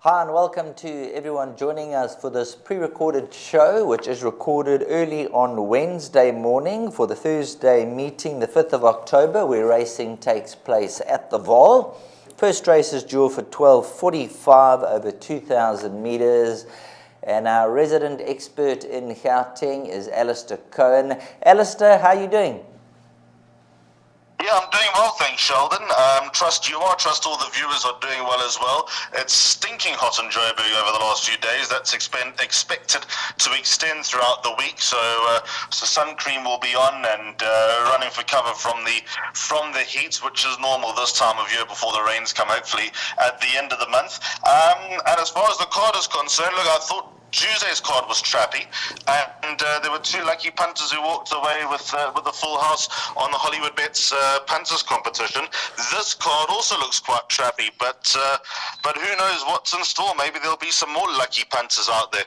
Hi and welcome to everyone joining us for this pre-recorded show, which is recorded early on Wednesday morning for the Thursday meeting, the 5th of October, where racing takes place at the Vaal. First race is due for 12:45 over 2,000 meters. And our resident expert in Gauteng is Alistair Cohen. Alistair, how are you doing? Yeah, I'm doing well, thanks, Sheldon. Trust you are. Trust all the viewers are doing well as well. It's stinking hot in Joburg over the last few days. That's expected to extend throughout the week. So sun cream will be on and running for cover from the heat, which is normal this time of year before the rains come, hopefully at the end of the month. And as far as the card is concerned, look, I thought Tuesday's card was trappy, and there were two lucky punters who walked away with the full house on the Hollywoodbets punters competition. This card also looks quite trappy, but who knows what's in store? Maybe there'll be some more lucky punters out there.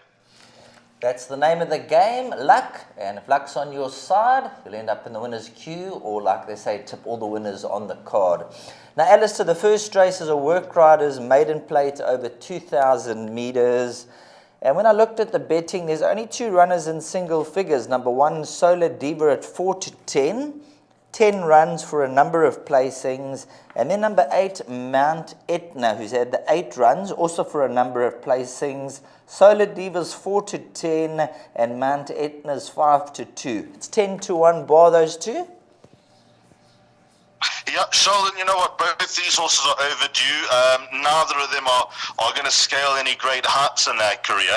That's the name of the game, luck. And if luck's on your side, you'll end up in the winner's queue, or like they say, tip all the winners on the card. Now, Alistair, the first race is a work rider's maiden plate over 2,000 meters. And when I looked at the betting, there's only two runners in single figures. Number one, Solar Diva at 4-10. 10 runs for a number of placings. And then number 8, Mount Etna, who's had the 8 runs, also for a number of placings. Solar Diva's 4-10 and Mount Etna's 5-2. It's 10-1 bar those two. Yeah, Sheldon, you know what? Both these horses are overdue. Neither of them are going to scale any great heights in their career.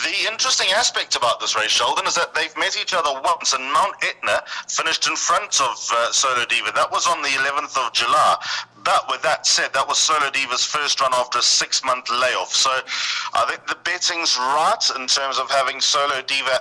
The interesting aspect about this race, Sheldon, is that they've met each other once, and Mount Etna finished in front of Solar Diva. That was on the 11th of July. But with that said, that was Solar Diva's first run after a 6-month layoff. So I think the betting's right in terms of having Solar Diva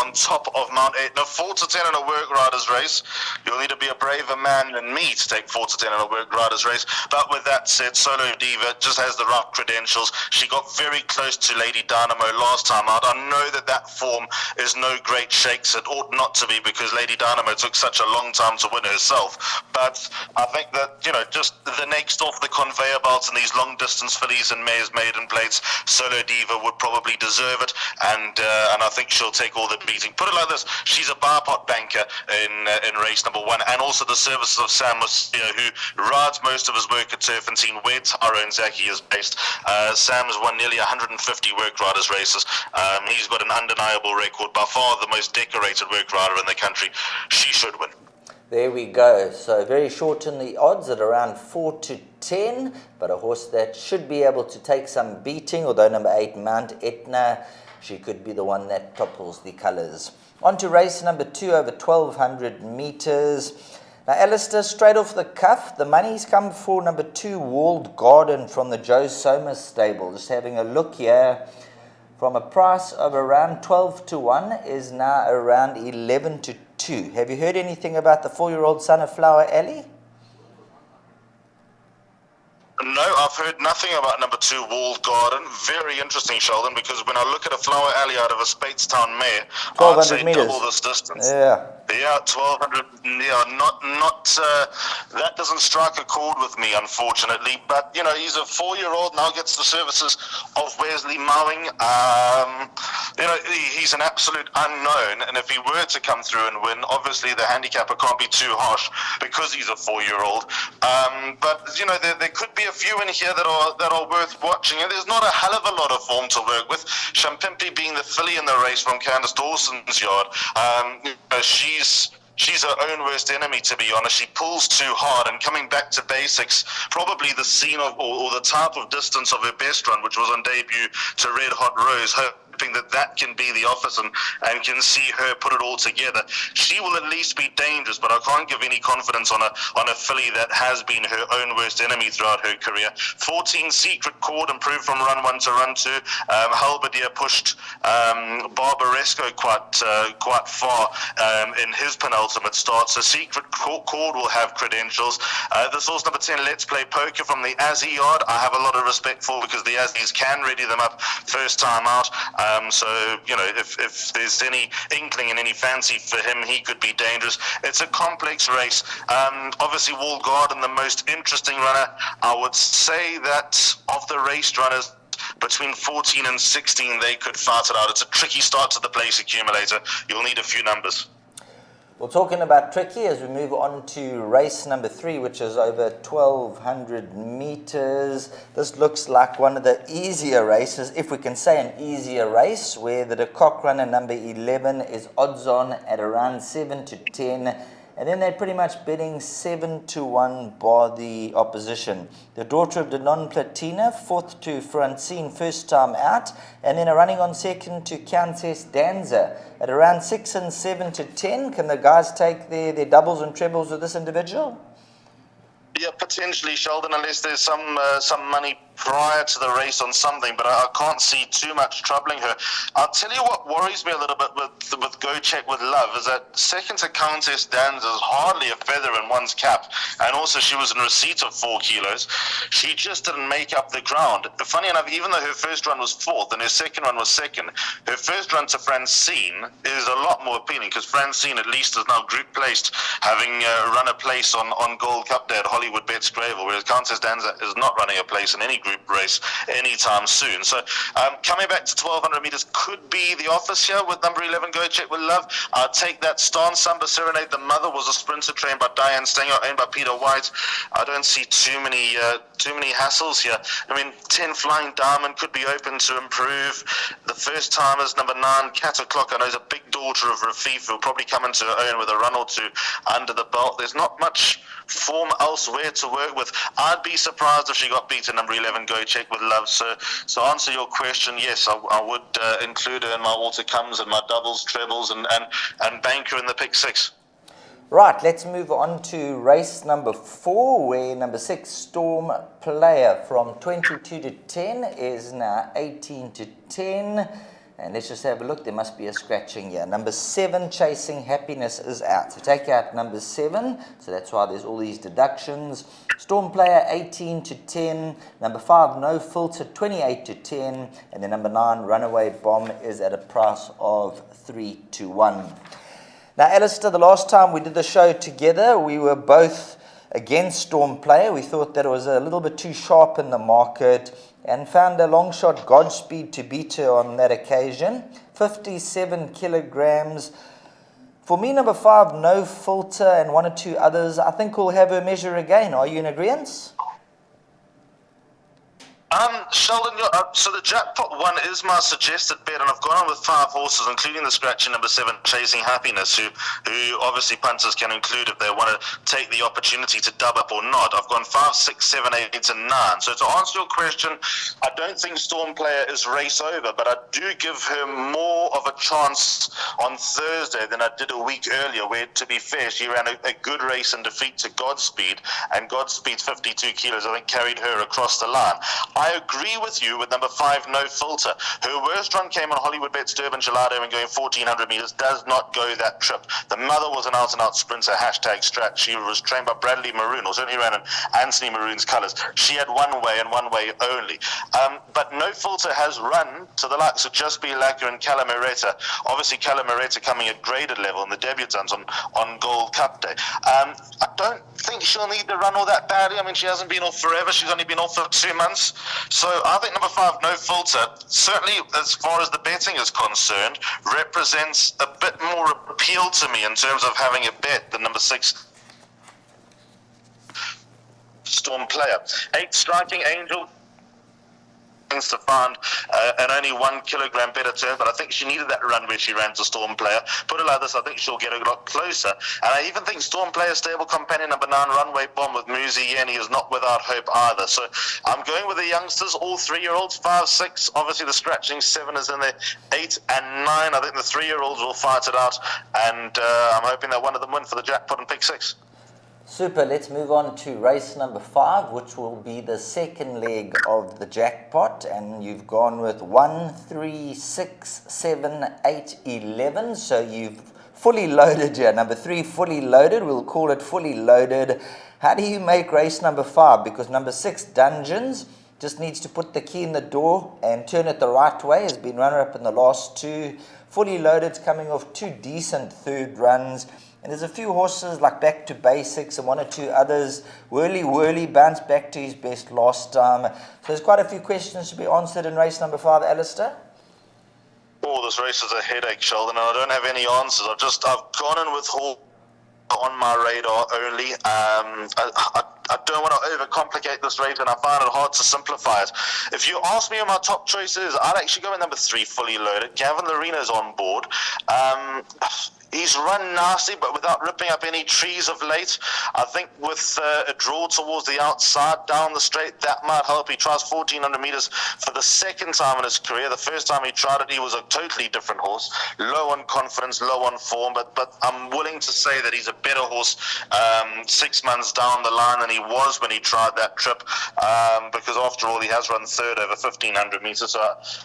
on top of Mount Etna. 4-10 in a work riders race. You'll need to be a braver man than me to take 4-10 in a work riders race. But with that said, Solar Diva just has the right credentials. She got very close to Lady Dynamo last time out. I know that form is no great shakes. It ought not to be, because Lady Dynamo took such a long time to win herself. But I think that, just the next off the conveyor belts in these long distance fillies and mares maiden plates, Solar Diva would probably deserve it, and I think she'll take all the beating. Put it like this: she's a bar-pot banker in race number 1, and also the services of Sam Musio, who rides most of his work at Turfentine, where our own Zaki is based. Sam's won nearly 150 work riders races. He's got an undeniable record, by far the most decorated work rider in the country. She should win. There we go. So very short in the odds at around 4-10, but a horse that should be able to take some beating, although number 8, Mount Etna, she could be the one that topples the colours. On to race number 2 over 1,200 metres. Now, Alistair, straight off the cuff, the money's come for number 2, Walled Garden from the Joe Somas stable. Just having a look here, from a price of around 12-1 is now around 11-2. Have you heard anything about the 4-year-old son of Flower Alley? No, I've heard nothing about number 2, Walled Garden. Very interesting, Sheldon, because when I look at a Flower Alley out of a Speightstown mare, I'd say meters. Double this distance. Yeah, 1,200. Yeah, not. That doesn't strike a chord with me, unfortunately. But he's a 4-year-old now, gets the services of Wesley Mowing. He's an absolute unknown, and if he were to come through and win, obviously the handicapper can't be too harsh because he's a 4-year-old. But there could be a few in here that are worth watching, and there's not a hell of a lot of form to work with. Shampimpi being the filly in the race from Candice Dawson's yard. She's her own worst enemy, to be honest. She pulls too hard, and coming back to basics, probably the scene of or the type of distance of her best run, which was on debut to Red Hot Rose, hoping that can be the office and can see her put it all together. She will at least be dangerous, but I can't give any confidence on a filly that has been her own worst enemy throughout her career. 14 Secret Chord improved from run 1 to run 2. Halberdier pushed Barbaresco quite far in his penultimate start, so Secret Chord will have credentials. This horse number 10, Let's Play Poker from the Azzy yard, I have a lot of respect for, because the Azzies can ready them up first time out. So, if there's any inkling and any fancy for him, he could be dangerous. It's a complex race. Obviously, Walled Garden, the most interesting runner. I would say that of the race runners, between 14 and 16, they could fight it out. It's a tricky start to the place accumulator. You'll need a few numbers. Well, talking about tricky, as we move on to race number 3, which is over 1,200 meters. This looks like one of the easier races, if we can say an easier race, where the De Kock runner number 11 is odds on at around 7 to 10. And then they're pretty much betting 7 to 1 bar the opposition. The daughter of the non-platina, fourth to Francine, first time out. And then a running on second to Countess Danza at around 6 and 7 to 10. Can the guys take their doubles and trebles with this individual? Yeah, potentially, Sheldon, unless there's some money prior to the race on something, but I can't see too much troubling her. I'll tell you what worries me a little bit with Go Check with Love is that second to Countess Danza is hardly a feather in one's cap, and also she was in receipt of 4 kilos. She just didn't make up the ground. Funny enough, even though her first run was 4th and her second run was 2nd, her first run to Francine is a lot more appealing because Francine at least is now group placed, having run a place on Gold Cup Day at Hollywoodbets Greyville, whereas Countess Danza is not running a place in any group race anytime soon. So coming back to 1,200 meters could be the office here with number 11 Go Check with Love. I'll take that stance. Samba Serenade, the mother, was a sprinter trained by Diane Stenger, owned by Peter White. I don't see too many hassles here. I mean, 10 Flying Diamond could be open to improve. The first timers, number 9 Cat O'Clock, I know is a big daughter of Rafif, who'll probably come into her own with a run or two under the belt. There's not much form elsewhere to work with. I'd be surprised if she got beaten number 11 Go Check with Love. So answer your question, yes, I would include her in my Walter Comes and my doubles, trebles, and bank her in the pick 6. Right, let's move on to race number 4, where number 6 Storm Player from 22 to 10 is now 18 to 10. And let's just have a look. There must be a scratching here. Number 7, Chasing Happiness, is out. So take out number 7. So that's why there's all these deductions. Storm Player, 18 to 10. Number 5, No Filter, 28 to 10. And then number 9, Runaway Bomb, is at a price of 3 to 1. Now, Alistair, the last time we did the show together, we were both against Storm Player. We thought that it was a little bit too sharp in the market, and found a long shot Godspeed to beat her on that occasion. 57 kilograms. For me, number 5, No Filter, and 1 or 2 others, I think we'll have her measure again. Are you in agreement? Sheldon, so the jackpot one is my suggested bet, and I've gone on with 5 horses, including the scratchy number 7, Chasing Happiness, who obviously punters can include if they want to take the opportunity to dub up or not. I've gone 5, 6, 7, 8, and 9. So to answer your question, I don't think Storm Player is race over, but I do give her more of a chance on Thursday than I did a week earlier, where, to be fair, she ran a good race in defeat to Godspeed, and Godspeed's 52 kilos, I think, carried her across the line. I agree with you with number 5, No Filter. Her worst run came on Hollywoodbets Durbanville and going 1,400 meters. Does not go that trip. The mother was an out-and-out sprinter, #strat. She was trained by Bradley Maroon, or certainly ran in Anthony Maroon's colours. She had one way and one way only. But No Filter has run to the likes of Just Be Lacquer and Calamaretta. Obviously, Calamaretta coming at graded level in the debutants on Gold Cup Day. I don't think she'll need to run all that badly. I mean, she hasn't been off forever. She's only been off for 2 months. So I think number 5, No Filter, certainly as far as the betting is concerned, represents a bit more appeal to me in terms of having a bet than number 6, Storm Player. 8, Striking Angel, to find an only 1 kilogram better turn, but I think she needed that run where she ran to Storm Player. Put it like this, I think she'll get a lot closer. And I even think Storm Player stable companion number 9, Runway Bomb with Muzi Yeni, is not without hope either. So I'm going with the youngsters, all 3-year-olds, 5, 6. Obviously the scratching 7 is in there, 8 and 9. I think the 3-year-olds will fight it out, and I'm hoping that one of them win for the jackpot and pick 6. Super, let's move on to race number 5, which will be the second leg of the jackpot. And you've gone with 1, 3, 6, 7, 8, 11. So you've fully loaded here. Number 3, fully loaded. We'll call it fully loaded. How do you make race number 5? Because number 6, Dungeons, just needs to put the key in the door and turn it the right way. Has been runner-up in the last 2. Fully loaded's coming off 2 decent third runs. And there's a few horses like Back to Basics and one or two others. Whirly bounced back to his best last time. So there's quite a few questions to be answered in race number 5, Alistair. Oh, this race is a headache, Sheldon, and I don't have any answers. I've gone in with horse on my radar only. I don't want to overcomplicate this race, and I find it hard to simplify it. If you ask me who my top choice is, I'd actually go with number 3, Fully Loaded. Gavin Lorina's on board. He's run nasty, but without ripping up any trees of late. I think with a draw towards the outside, down the straight, that might help. He tries 1,400 meters for the second time in his career. The first time he tried it, he was a totally different horse. Low on confidence, low on form, but I'm willing to say that he's a better horse 6 months down the line than he was when he tried that trip, because after all, he has run third over 1,500 meters. So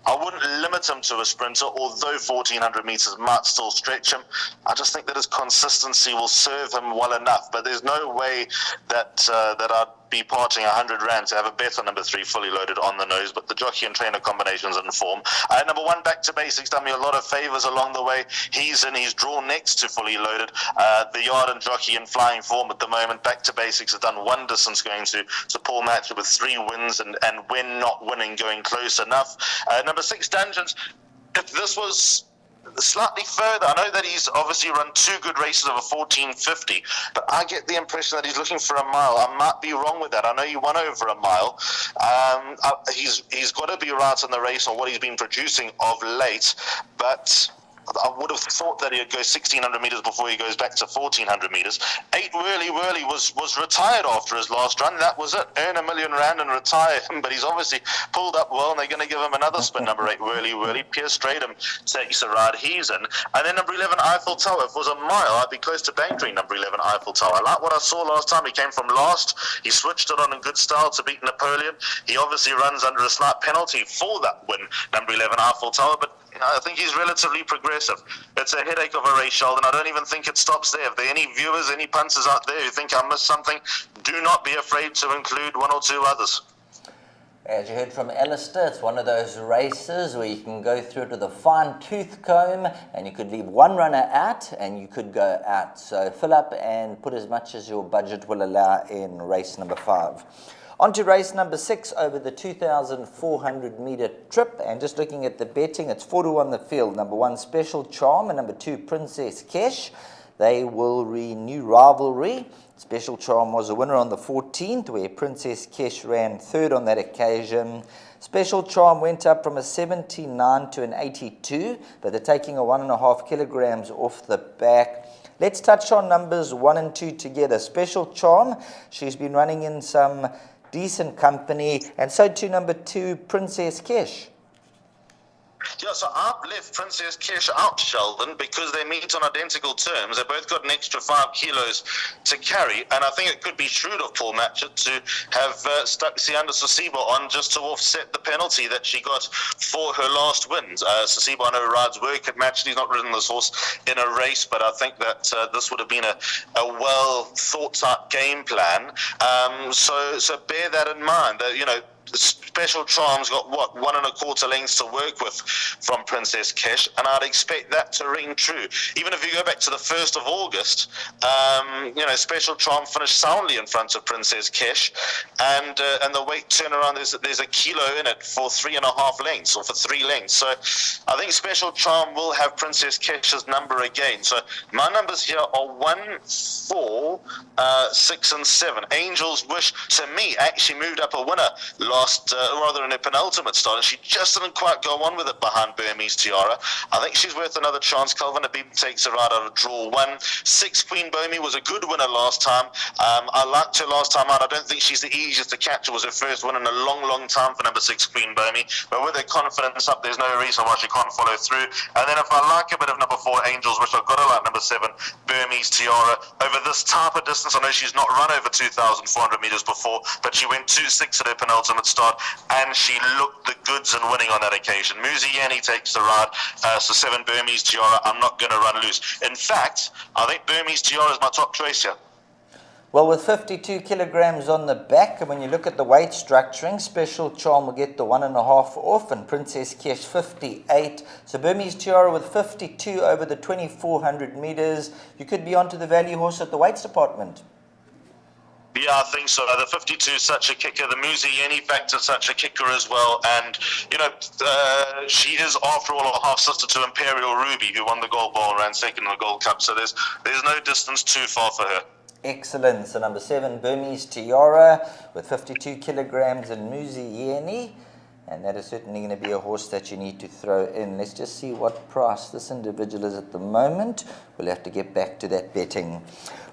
I wouldn't limit him to a sprinter, although 1,400 meters might still stretch him. I just think that his consistency will serve him well enough, but there's no way that I'd be parting 100 rand to have a bet on number 3, Fully Loaded, on the nose, but the jockey and trainer combinations in form. Number 1, Back to Basics, done me a lot of favours along the way. He's in his draw next to Fully Loaded. The yard and jockey in flying form at the moment. Back to Basics has done wonders since going to Paul Matcher with 3 wins, and when not winning, going close enough. Number 6, Dungeons. If this was slightly further, I know that he's obviously run 2 good races over 14.50, but I get the impression that he's looking for a mile. I might be wrong with that. I know he won over a mile. He's got to be right in the race on what he's been producing of late, but I would have thought that he'd go 1,600 meters before he goes back to 1,400 meters. 8 Whirly was retired after his last run. That was it. Earn R1 million and retire him. But he's obviously pulled up well, and they're going to give him another spin. Number 8 Whirly. Pierce Stratham takes a ride. He's in. And then number 11 Eiffel Tower. If it was a mile, I'd be close to bankering number 11 Eiffel Tower. I like what I saw last time. He came from last. He switched it on in good style to beat Napoleon. He obviously runs under a slight penalty for that win, number 11 Eiffel Tower, but I think he's relatively progressive. It's a headache of a race, Sheldon. I don't even think it stops there. If there are any viewers, any punters out there who think I missed something, do not be afraid to include 1 or 2 others. As you heard from Alistair, it's one of those races where you can go through it with a fine-tooth comb, and you could leave one runner out, and you could go out. So fill up and put as much as your budget will allow in race number 5. On to race number 6 over the 2,400 metre trip, and just looking at the betting, it's 4-1 the field. Number 1, Special Charm, and number 2, Princess Kesh. They will renew rivalry. Special Charm was a winner on the 14th, where Princess Kesh ran third on that occasion. Special Charm went up from a 79 to an 82, but they're taking a 1.5 kilograms off the back. Let's touch on numbers 1 and 2 together. Special Charm, she's been running in some decent company, and so too number 2, Princess Kesh. Yeah, so I've left Princess Kesh out, Sheldon, because they meet on identical terms. They both got an extra 5 kilos to carry, and I think it could be shrewd of Paul Matchett to have stuck Sianda Sasiba on just to offset the penalty that she got for her last wins. Sasiba, I know, rides work at Matchett. He's not ridden this horse in a race, but I think that this would have been a well-thought-out game plan. So bear that in mind. Special Charm's got 1.25 lengths to work with from Princess Kesh, and I'd expect that to ring true. Even if you go back to the 1st of August, Special Charm finished soundly in front of Princess Kesh, and the weight turnaround, there's a kilo in it for 3.5 lengths, or for 3 lengths. So I think Special Charm will have Princess Kesh's number again. So my numbers here are 1, 4, 6, and 7. Angel's Wish, to me, actually moved up a winner in a penultimate start, and she just didn't quite go on with it behind Burmese Tiara. I think she's worth another chance. Calvin Habib takes her right out of draw 1. 6 Queen Bomi was a good winner last time. I liked her last time out. I don't think she's the easiest to catch. It was her first win in a long time for number 6 Queen Bomi, but with her confidence up, there's no reason why she can't follow through. And then if I like a bit of number 4 Angels, which I've got to like number 7 Burmese Tiara, over this type of distance. I know she's not run over 2,400 meters before, but she went 2.6 at her penultimate start, and she looked the goods in winning on that occasion. Muziani takes the ride, so 7 Burmese Tiara, I'm not going to run loose. In fact, I think Burmese Tiara is my top choice here. Well, with 52 kilograms on the back, and when you look at the weight structuring, Special Charm will get the 1.5 off, and Princess Kesh 58. So Burmese Tiara with 52 over the 2,400 meters. You could be onto the value horse at the weights department. Yeah, I think so. The 52 is such a kicker. The Muzi Yeni factor is such a kicker as well. And, she is, after all, a half-sister to Imperial Ruby, who won the Gold Ball and ran second in the Gold Cup. So there's no distance too far for her. Excellent. So number 7, Burmese Tiara with 52 kilograms and Muzi Yeni. And that is certainly going to be a horse that you need to throw in. Let's just see what price this individual is at the moment. We'll have to get back to that betting.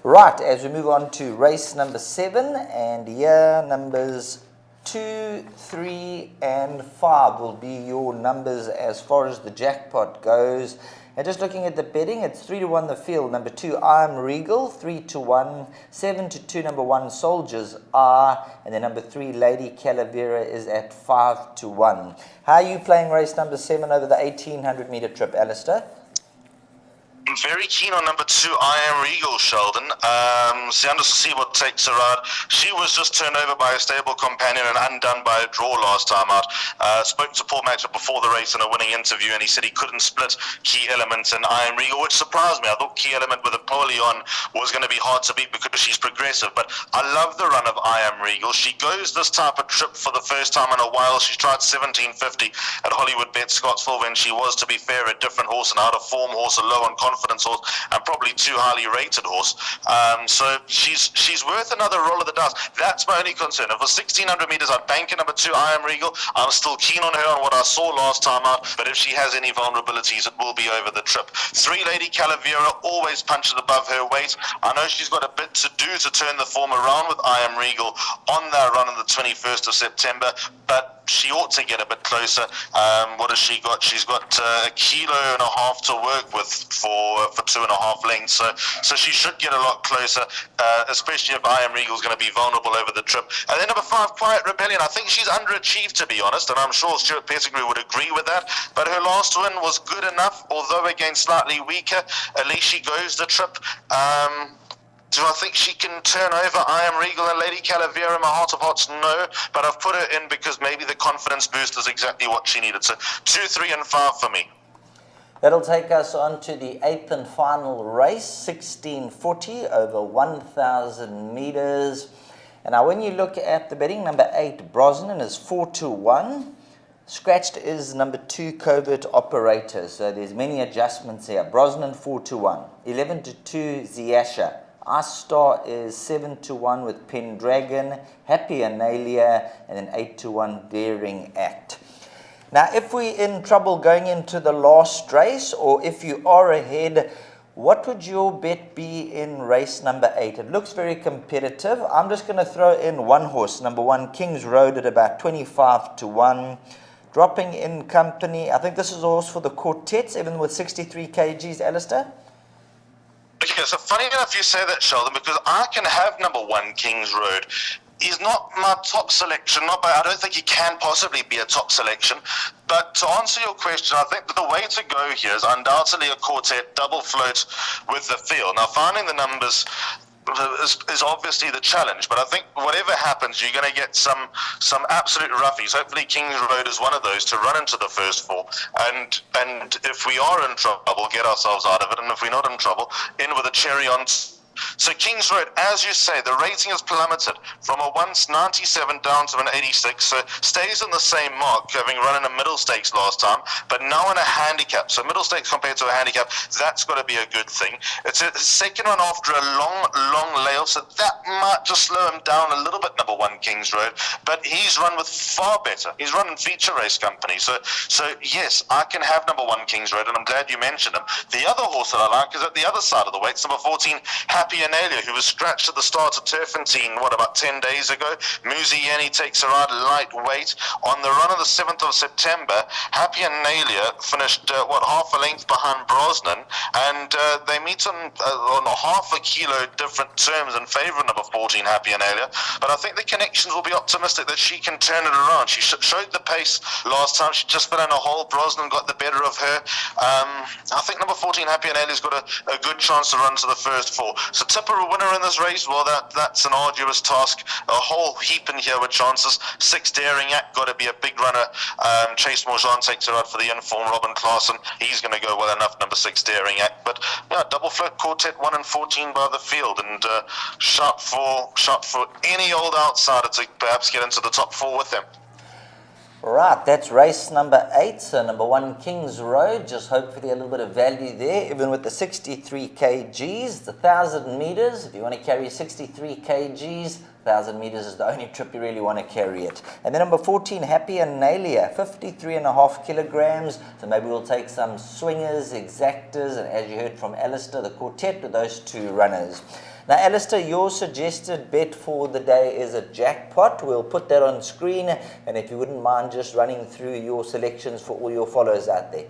Right, as we move on to race number 7, and here numbers 2, 3, and 5 will be your numbers as far as the jackpot goes. And just looking at the betting, it's 3-1 the field. Number 2, I Am Regal, 3-1. 7-2, number 1, Soldiers Are. And then number 3, Lady Calavera is at 5-1. How are you playing race number 7 over the 1,800 meter trip, Alistair? I'm very keen on number 2, I Am Regal, Sheldon. So I'm just to see what takes her out. She was just turned over by a stable companion and undone by a draw last time out. Spoke to Paul Matchett before the race in a winning interview, and he said he couldn't split Key Element and I Am Regal, which surprised me. I thought Key Element with a pole on was going to be hard to beat because she's progressive, but I love the run of I Am Regal. She goes this type of trip for the first time in a while. She tried 1750 at Hollywoodbets Scottsville when she was, to be fair, a different horse, an out-of-form horse, a low on confidence horse, and probably too highly rated horse. So she's worth another roll of the dice. That's my only concern. If for 1,600 meters I'd bank in number 2, I Am Regal. I'm still keen on her on what I saw last time out, but if she has any vulnerabilities, it will be over the trip. 3, Lady Calavera, always punches above her weight. I know she's got a bit to do to turn the form around with I Am Regal on that run on the 21st of September, but she ought to get a bit closer. What has she got? She's got 1.5 kilos to work with for 2.5 lengths. So she should get a lot closer, especially if I Am Regal is going to be vulnerable over the trip. And then number 5, Quiet Rebellion. I think she's underachieved, to be honest, and I'm sure Stuart Pettigrew would agree with that. But her last win was good enough, although against slightly weaker. At least she goes the trip. Do I think she can turn over I Am Regal and Lady Calavera? My heart of hearts, no. But I've put her in because maybe the confidence boost is exactly what she needed. So 2, 3, and 5 for me. That'll take us on to the 8th and final race, 1640 over 1,000 meters. And now when you look at the betting, number 8, Brosnan, is 4-1. Scratched is number 2, Covert Operator. So there's many adjustments here. Brosnan 4-1. 11-2, Ziasha. Star is 7-1 with Pendragon, Happy Analia, and then 8-1 Daring Act. Now, if we're in trouble going into the last race, or if you are ahead, what would your bet be in race number 8? It looks very competitive. I'm just going to throw in one horse, number 1, King's Road, at about 25-1. Dropping in company, I think this is a horse for the quartets, even with 63 kgs, Alistair? Okay, so funny enough you say that, Sheldon, because I can have number 1, King's Road. He's not my top selection. I don't think he can possibly be a top selection. But to answer your question, I think that the way to go here is undoubtedly a quartet double float with the field. Now, finding the numbers is obviously the challenge, but I think whatever happens, you're going to get some absolute roughies. Hopefully King's Road is one of those to run into the first 4, and if we are in trouble, get ourselves out of it, and if we're not in trouble, in with a cherry on. So King's Road, as you say, the rating has plummeted from a once 97 down to an 86, so stays in the same mark, having run in a middle stakes last time, but now in a handicap. So middle stakes compared to a handicap, that's got to be a good thing. It's a second one after a long layoff, so that might just slow him down a little bit, number 1, King's Road, but he's run with far better. He's run in feature race company, so yes, I can have number 1, King's Road, and I'm glad you mentioned him. The other horse that I like is at the other side of the weights, number 14, Happy Analia, who was scratched at the start of Turfentine, about 10 days ago. Muzi Yeni takes her out lightweight. On the run of the 7th of September, Happy Analia finished, half a length behind Brosnan, and they meet on 0.5 kilo different terms in favour of number 14, Happy Analia. But I think the connections will be optimistic that she can turn it around. She showed the pace last time. She just fell in a hole. Brosnan got the better of her. I think number 14, Happy Analia's got a good chance to run to the first 4. To tip a winner in this race, well, that's an arduous task. A whole heap in here with chances. 6 Daring Act, got to be a big runner. Chase Morjan takes her out for the informed Robin Clarkson. He's going to go well enough, number 6 Daring Act. But yeah, double float quartet 1 and 14 by the field, and sharp for any old outsider to perhaps get into the top 4 with them. Right, that's race number 8, so number 1 Kings Road, just hopefully a little bit of value there, even with the 63 kgs, the 1,000 meters. If you want to carry 63 kgs, 1,000 meters is the only trip you really want to carry it. And then number 14, Happy and Nalia, 53.5 kilograms, so maybe we'll take some swingers, exactors, and as you heard from Alistair, the quartet with those 2 runners. Now, Alistair, your suggested bet for the day is a jackpot. We'll put that on screen, and if you wouldn't mind just running through your selections for all your followers out there.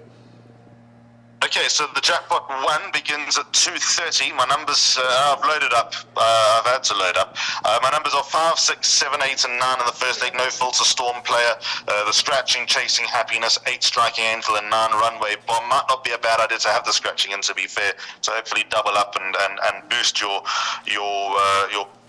Okay, so the jackpot 1 begins at 2:30. My numbers, I've loaded up. I've had to load up. My numbers are 5, 6, 7, 8, and 9 in the first leg. No Filter Storm Player. The Scratching, Chasing Happiness, 8 Striking Angel, and 9 Runway Bomb. Might not be a bad idea to have the scratching in, to be fair. So hopefully double up and boost your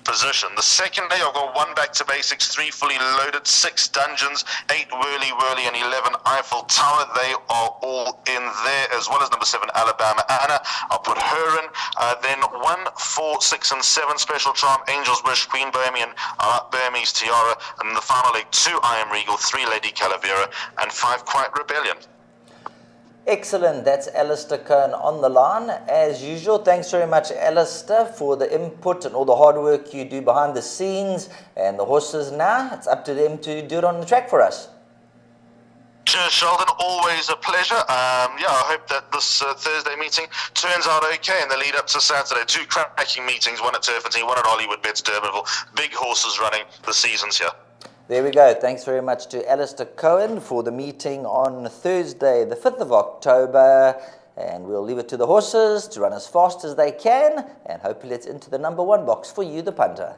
position. The second day, I've got 1 Back to Basics, 3 Fully Loaded, 6 Dungeons, 8 Whirly, and 11 Eiffel Tower. They are all in there, as well as number 7 Alabama Anna. I'll put her in. Then 1, 4, 6, and 7 Special Charm, Angel's Wish, Queen Bohemian, Burmese Tiara, and the final leg 2 I Am Regal, 3 Lady Calavera, and 5 Quiet Rebellion. Excellent, that's Alistair Cohen on the line. As usual, thanks very much, Alistair, for the input and all the hard work you do behind the scenes. And the horses now, it's up to them to do it on the track for us. Cheers, Sheldon. Always a pleasure. I hope that this Thursday meeting turns out okay in the lead up to Saturday. 2 cracking meetings, 1 at Turfington, 1 at Hollywoodbets Durbanville. Big horses running. The season's here. There we go. Thanks very much to Alistair Cohen for the meeting on Thursday, the 5th of October. And we'll leave it to the horses to run as fast as they can. And hopefully it's into the number 1 box for you, the punter.